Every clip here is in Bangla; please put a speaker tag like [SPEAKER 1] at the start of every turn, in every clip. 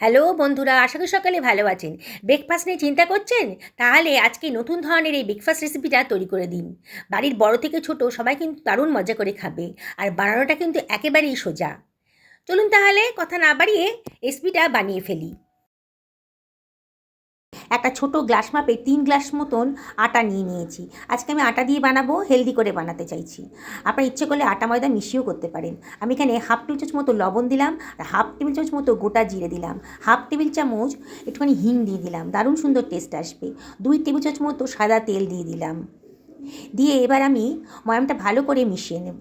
[SPEAKER 1] হ্যালো বন্ধুরা, আশা করি সকালে ভালো আছেন। ব্রেকফাস্ট নিয়ে চিন্তা করছেন? তাহলে আজকে নতুন ধরনের এই ব্রেকফাস্ট রেসিপিটা তৈরি করে দিন। বাড়ির বড় থেকে ছোট সবাই কিন্তু দারুণ মজা করে খাবে। আর বানানোটা কিন্তু একেবারেই সোজা। চলুন তাহলে কথা না বাড়িয়ে রেসিপিটা বানিয়ে ফেলি। একটা ছোট গ্লাস মাপে 3 গ্লাস মতন আটা নিয়ে নিয়েছি। আজকে আমি আটা দিয়ে বানাবো, হেলদি করে বানাতে চাইছি। আপনার ইচ্ছে করলে আটা ময়দা মিশিয়েও করতে পারেন। আমি এখানে হাফ টেবিল চামচ মতো লবণ দিলাম, আর হাফ টেবিল চামচ মতো গোটা জিরে দিলাম, হাফ টেবিল চামচ একটুখানি হিং দিয়ে দিলাম, দারুণ সুন্দর টেস্ট আসবে। 2 টেবিল চামচ মতো সাদা তেল দিয়ে দিলাম। দিয়ে এবার আমি ময়ামটা ভালো করে মিশিয়ে নেব।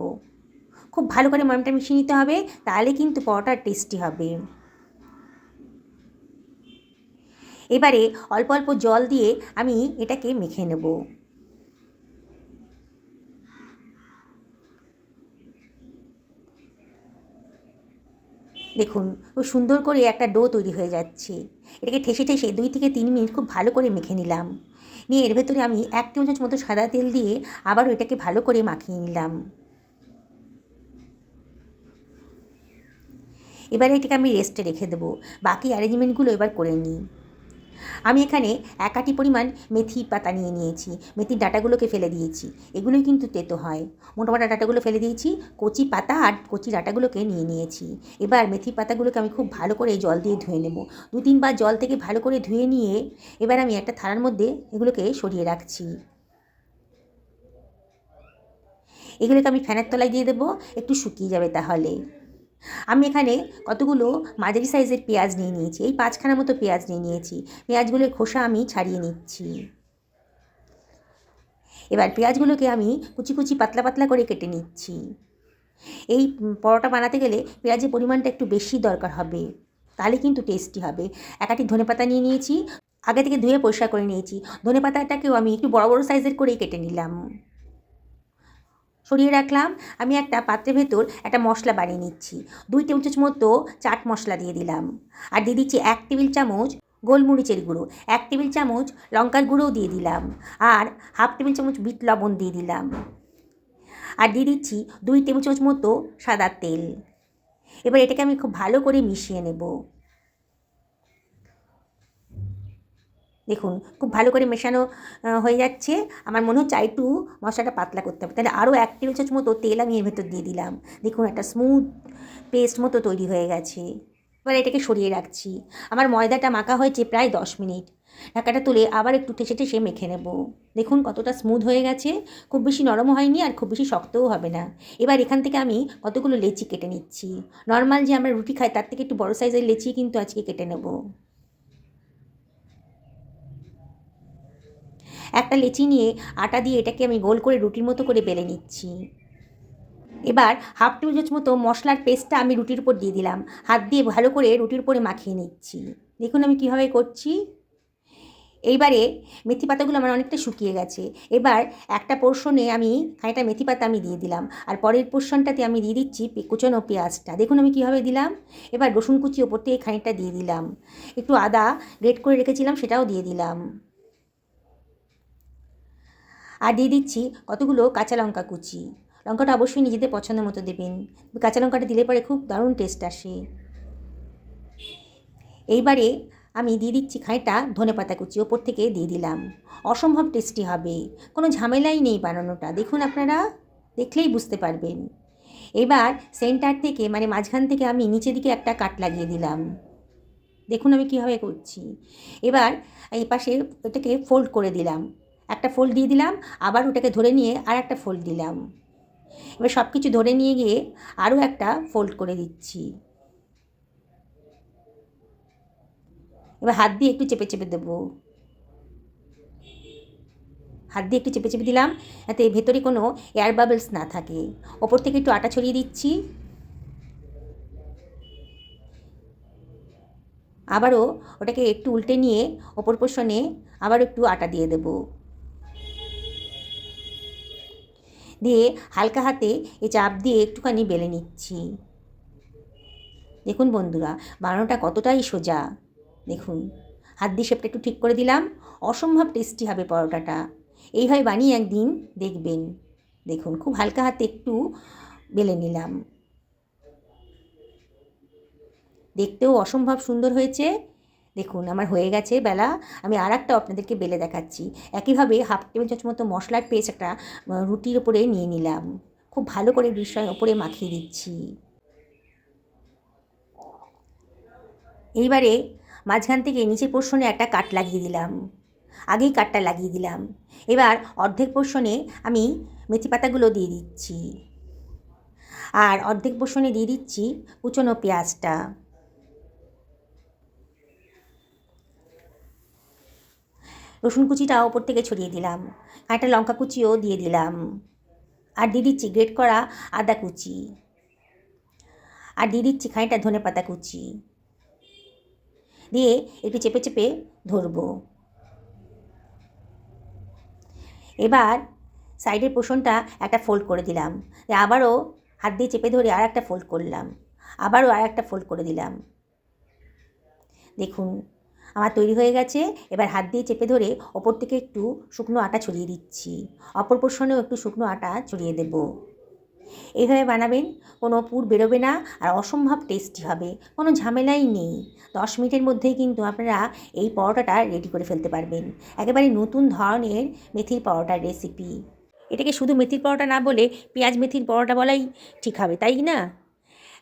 [SPEAKER 1] খুব ভালো করে ময়ামটা মিশিয়ে নিতে হবে, তাহলে কিন্তু পরোটা টেস্টি হবে। এবারে অল্প অল্প জল দিয়ে আমি এটাকে মেখে নেব। দেখুন, খুব সুন্দর করে একটা ডো তৈরি হয়ে যাচ্ছে। এটাকে ঠেসে ঠেসে 2 থেকে 3 মিনিট খুব ভালো করে মেখে নিলাম। নিয়ে এর ভেতরে আমি 1 টেবিল চামচ মতো সাদা তেল দিয়ে আবারও এটাকে ভালো করে মাখিয়ে নিলাম। এবারে এটাকে আমি রেস্টে রেখে দেবো। বাকি অ্যারেঞ্জমেন্টগুলো এবার করে নিই। আমি এখানে 1 আঁটি পরিমাণ মেথি পাতা নিয়ে নিয়েছি। মেথির ডাঁটাগুলোকে ফেলে দিয়েছি। এগুলোই কিন্তু তেতো হয়। মোটা মোটা ডাঁটাগুলো ফেলে দিয়েছি, কচি পাতা আর কচি ডাঁটাগুলোকে নিয়ে নিয়েছি। এবার মেথি পাতাগুলোকে আমি খুব ভালো করে জল দিয়ে ধুয়ে নেব। 2-3 বার জল থেকে ভালো করে ধুয়ে নিয়ে এবার আমি একটা থালার মধ্যে এগুলোকে সরিয়ে রাখছি। এগুলোকে আমি ফ্যানের তলায় দিয়ে দেবো, একটু শুকিয়ে যাবে তাহলে। আমি এখানে কতগুলো মাঝারি সাইজের পেঁয়াজ নিয়ে নিয়েছি। এই 5খানা মতো পেঁয়াজ নিয়ে নিয়েছি। পেঁয়াজগুলোর খোসা আমি ছাড়িয়ে নিচ্ছি। এবার পেঁয়াজগুলোকে আমি কুচি কুচি পাতলা পাতলা করে কেটে নিচ্ছি। এই পরোটা বানাতে গেলে পেঁয়াজের পরিমাণটা একটু বেশি দরকার হবে, তাহলে কিন্তু টেস্টি হবে। 1 আঁটি ধনেপাতা নিয়ে নিয়েছি, আগে থেকে ধুয়ে পরিষ্কার করে নিয়েছি। ধনেপাতাটাকেও আমি একটু বড় বড় সাইজের করেই কেটে নিলাম, সরিয়ে রাখলাম। আমি একটা পাত্রের ভেতর একটা মশলা বানিয়ে নিচ্ছি। 2 টেবিল চামচ মতো চাট মশলা দিয়ে দিলাম, আর দিয়ে দিচ্ছি 1 টেবিল চামচ গোলমরিচের গুঁড়ো, 1 টেবিল চামচ লঙ্কার গুঁড়োও দিয়ে দিলাম, আর হাফ টেবিল চামচ বিট লবণ দিয়ে দিলাম, আর দিয়ে দিচ্ছি 2 টেবিল চামচ মতো সাদা তেল। এবার এটাকে আমি খুব ভালো করে মিশিয়ে নেব। দেখুন, খুব ভালো করে মেশানো হয়ে যাচ্ছে। আমার মনে হচ্ছে একটু মশলাটা পাতলা করতে হবে, তাহলে আরও 1 টেবিল চামচ মতো তেল আমি এর ভেতর দিয়ে দিলাম। দেখুন, একটা স্মুথ পেস্ট মতো তৈরি হয়ে গেছে। এবার এটাকে সরিয়ে রাখছি। আমার ময়দাটা মাখা হয়েছে প্রায় 10 মিনিট। ঢাকাটা তুলে আবার একটু ঠেসে ঠেসে মেখে নেব। দেখুন কতটা স্মুথ হয়ে গেছে। খুব বেশি নরমও হয়নি আর খুব বেশি শক্তও হবে না। এবার এখান থেকে আমি কতগুলো লেচি কেটে নিচ্ছি। নর্মাল যে আমরা রুটি খাই তার থেকে একটু বড় সাইজের লেচি কিন্তু আজকে কেটে নেব। একটা লেচি নিয়ে আটা দিয়ে এটাকে আমি গোল করে রুটির মতো করে বেলে নিচ্ছি। এবার হাফ টেবিল চামচ মতো মশলার পেস্টটা আমি রুটির উপর দিয়ে দিলাম। হাত দিয়ে ভালো করে রুটির উপরে মাখিয়ে নিচ্ছি। দেখুন আমি কীভাবে করছি। এইবারে মেথি পাতাগুলো আমার অনেকটা শুকিয়ে গেছে। এবার একটা পোর্শনে আমি খানিকটা মেথি পাতা আমি দিয়ে দিলাম, আর পরের পোর্শনটাতে আমি দিয়ে দিচ্ছি কুচানো পেঁয়াজটা। দেখুন আমি কীভাবে দিলাম। এবার রসুন কুচি ওপর থেকে খানিকটা দিয়ে দিলাম, একটু আদা গ্রেট করে রেখেছিলাম সেটাও দিয়ে দিলাম, আর দিয়ে দিচ্ছি কতগুলো কাঁচা লঙ্কা কুচি। লঙ্কাটা অবশ্যই নিজেদের পছন্দ মতো দেবেন। কাঁচা লঙ্কাটা দিলে পরে খুব দারুণ টেস্ট আসে। এইবারে আমি দিয়ে দিচ্ছি খানিকটা ধনেপাতা কুচি ওপর থেকে দিয়ে দিলাম। অসম্ভব টেস্টি হবে, কোনো ঝামেলাই নেই বানানোটা। দেখুন আপনারা দেখলেই বুঝতে পারবেন। এবার সেন্টার থেকে মানে মাঝখান থেকে আমি নিচের দিকে একটা কাট লাগিয়ে দিলাম। দেখুন আমি কীভাবে করছি। এবার এই পাশে এটাকে ফোল্ড করে দিলাম, একটা ফোল্ড দিয়ে দিলাম, আবার ওটাকে ধরে নিয়ে আর একটা ফোল্ড দিলাম। এবার সব কিছু ধরে নিয়ে গিয়ে আরও একটা ফোল্ড করে দিচ্ছি। এবার হাত দিয়ে একটু চেপে চেপে দেবো। হাত দিয়ে একটু চেপে চেপে দিলাম যাতে ভেতরে কোনো এয়ার বাবলস না থাকে। ওপর থেকে একটু আটা ছড়িয়ে দিচ্ছি। আবারও ওটাকে একটু উল্টে নিয়ে ওপর পোর্শনে আবার একটু আটা দিয়ে দেব, দিয়ে হালকা হাতে এই চাপ দিয়ে একটুখানি বেলে নিচ্ছি। দেখুন বন্ধুরা, বানানোটা কতটাই সোজা। দেখুন হাত দিয়ে শেপটা একটু ঠিক করে দিলাম। অসম্ভব টেস্টি হবে পরোটাটা। এইভাবে বানিয়ে একদিন দেখবেন। দেখুন খুব হালকা হাতে একটু বেলে নিলাম। দেখতেও অসম্ভব সুন্দর হয়েছে। দেখুন আমার হয়ে গেছে বেলা। আমি আর একটা আপনাদেরকে বেলে দেখাচ্ছি। একইভাবে হাফ টেবিল চামচ মতো মশলার পেস্ট একটা রুটির ওপরে নিয়ে নিলাম। খুব ভালো করে রুটির ওপরে মাখিয়ে দিচ্ছি। এইবারে মাঝখান থেকে নিচের পোর্শনে একটা কাট লাগিয়ে দিলাম। আগেই কাটটা লাগিয়ে দিলাম। এবার অর্ধেক পোর্শনে আমি মেথি পাতাগুলো দিয়ে দিচ্ছি, আর অর্ধেক পোর্শনে দিয়ে দিচ্ছি কুচনো পেঁয়াজটা। রসুন কুচিটা ওপর থেকে ছড়িয়ে দিলাম, একটা লঙ্কা কুচিও দিয়ে দিলাম, আর দিয়ে দিচ্ছি গ্রেট করা আদা কুচি, আর দিয়ে দিচ্ছি খানিকটা ধনে পাতা কুচি দিয়ে একটু চেপে চেপে ধরবো। এবার সাইডের পোর্শনটা একটা ফোল্ড করে দিলাম, আবারও হাত দিয়ে চেপে ধরে আর একটা ফোল্ড করলাম, আবারও আর একটা ফোল্ড করে দিলাম। দেখুন আমার তৈরি হয়ে গেছে। এবার হাত দিয়ে চেপে ধরে ওপর থেকে একটু শুকনো আটা ছড়িয়ে দিচ্ছি, অপর পোর্শনেও একটু শুকনো আটা ছড়িয়ে দেব। এইভাবে বানাবেন, কোনো পুর বেরোবে না, আর অসম্ভব টেস্টি হবে, কোনো ঝামেলাই নেই। 10 মিনিটের মধ্যেই কিন্তু আপনারা এই পরোটাটা রেডি করে ফেলতে পারবেন। একেবারে নতুন ধরনের মেথির পরোটার রেসিপি। এটাকে শুধু মেথির পরোটা না বলে পেঁয়াজ মেথির পরোটা বলাই ঠিক হবে, তাই না?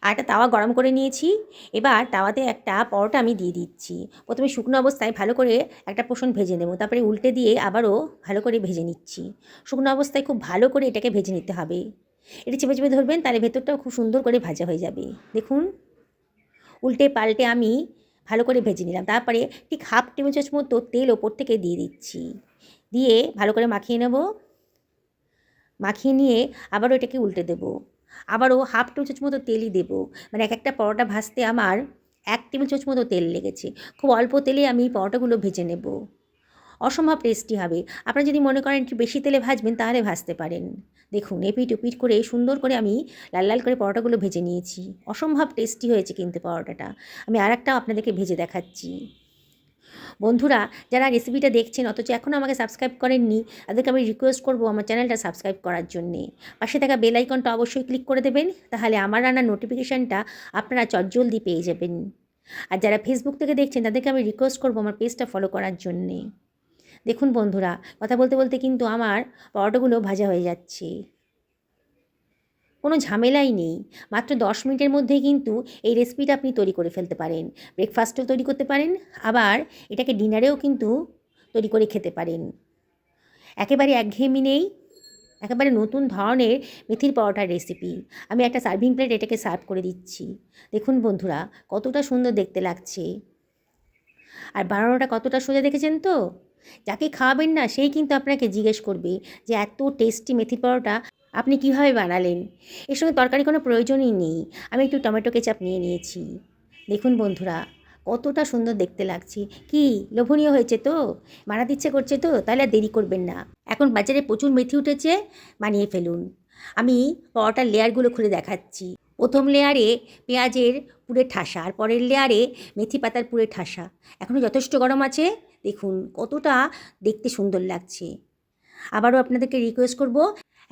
[SPEAKER 1] আর একটা তাওয়া গরম করে নিয়েছি। এবার তাওয়াতে একটা পরোটা আমি দিয়ে দিচ্ছি। প্রথমে শুকনো অবস্থায় ভালো করে একটা পোর্শন ভেজে নেব, তারপরে উল্টে দিয়ে আবারও ভালো করে ভেজে নিচ্ছি। শুকনো অবস্থায় খুব ভালো করে এটাকে ভেজে নিতে হবে। এটা চেপে চেপে ধরবেন, তাহলে ভেতরটাও খুব সুন্দর করে ভাজা হয়ে যাবে। দেখুন উল্টে পাল্টে আমি ভালো করে ভেজে নিলাম। তারপরে ঠিক হাফ টেবিল চামচ মতো তেল ওপর থেকে দিয়ে দিচ্ছি, দিয়ে ভালো করে মাখিয়ে নেব। মাখিয়ে নিয়ে আবারও এটাকে উল্টে দেব, আবারও হাফ টেবিল চামচ মতো তেলই দেবো। মানে এক একটা পরোটা ভাজতে আমার 1 টেবিল চামচ মতো তেল লেগেছে। খুব অল্প তেলে আমি পরোটাগুলো ভেজে নেব। অসম্ভব টেস্টি হবে। আপনারা যদি মনে করেন একটু বেশি তেলে ভাজবেন তাহলে ভাজতে পারেন। দেখুন এপিট ওপিট করে সুন্দর করে আমি লাল লাল করে পরোটাগুলো ভেজে নিয়েছি। অসম্ভব টেস্টি হয়েছে কিন্তু পরোটাটা। আমি আরেকটাও আপনাদেরকে ভেজে দেখাচ্ছি। বন্ধুরা যারা রেসিপিটা দেখছেন অথচ এখনও আমাকে সাবস্ক্রাইব করেননি, তাদেরকে আমি রিকোয়েস্ট করব আমার চ্যানেলটা সাবস্ক্রাইব করার জন্যে। পাশে থাকা বেল আইকনটা অবশ্যই ক্লিক করে দেবেন, তাহলে আমার রান্নার নোটিফিকেশানটা আপনারা চটজলদি পেয়ে যাবেন। আর যারা ফেসবুক থেকে দেখছেন তাদেরকে আমি রিকোয়েস্ট করব আমার পেজটা ফলো করার জন্যে। দেখুন বন্ধুরা কথা বলতে বলতে কিন্তু আমার পরোটাগুলো ভাজা হয়ে যাচ্ছে। কোনো ঝামেলাই নেই। মাত্র 10 মিনিটের মধ্যেই কিন্তু এই রেসিপিটা আপনি তৈরি করে ফেলতে পারেন। ব্রেকফাস্টেও তৈরি করতে পারেন, আবার এটাকে ডিনারেও কিন্তু তৈরি করে খেতে পারেন। একেবারে একঘেয়েমি নেই, একেবারে নতুন ধরনের মেথির পরোটার রেসিপি। আমি একটা সার্ভিং প্লেট এটাকে সার্ভ করে দিচ্ছি। দেখুন বন্ধুরা কতটা সুন্দর দেখতে লাগছে, আর বানানোটা কতটা সোজা দেখেছেন তো? যাকে খাওয়াবেন না সেই কিন্তু আপনাকে জিজ্ঞেস করবে যে এত টেস্টি মেথি পরোটা আপনি কীভাবে বানালেন। এর সঙ্গে তরকারি কোনো প্রয়োজনই নেই। আমি একটু টমেটো কেচাপ নিয়ে নিয়েছি। দেখুন বন্ধুরা কতটা সুন্দর দেখতে লাগছে। কি লোভনীয় হয়েছে তো? বানাতে ইচ্ছে করছে তো? তাহলে আর দেরি করবেন না। এখন বাজারে প্রচুর মেথি উঠেছে, বানিয়ে ফেলুন। আমি পরোটার লেয়ারগুলো খুলে দেখাচ্ছি। প্রথম লেয়ারে পেঁয়াজের পুরের ঠাসা, আর পরের লেয়ারে মেথি পাতার পুরের ঠাসা। এখনও যথেষ্ট গরম আছে। দেখুন কতটা দেখতে সুন্দর লাগছে। আবারও আপনাদেরকে রিকোয়েস্ট করব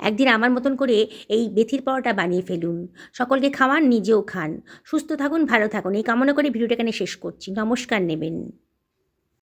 [SPEAKER 1] একদিন আমার মতন করে এই মেথির পরোটা বানিয়ে ফেলুন। সকলকে খাওয়ান, নিজেও খান। সুস্থ থাকুন, ভালো থাকুন এই কামনা করে ভিডিওটা এখানে শেষ করছি। নমস্কার নেবেন।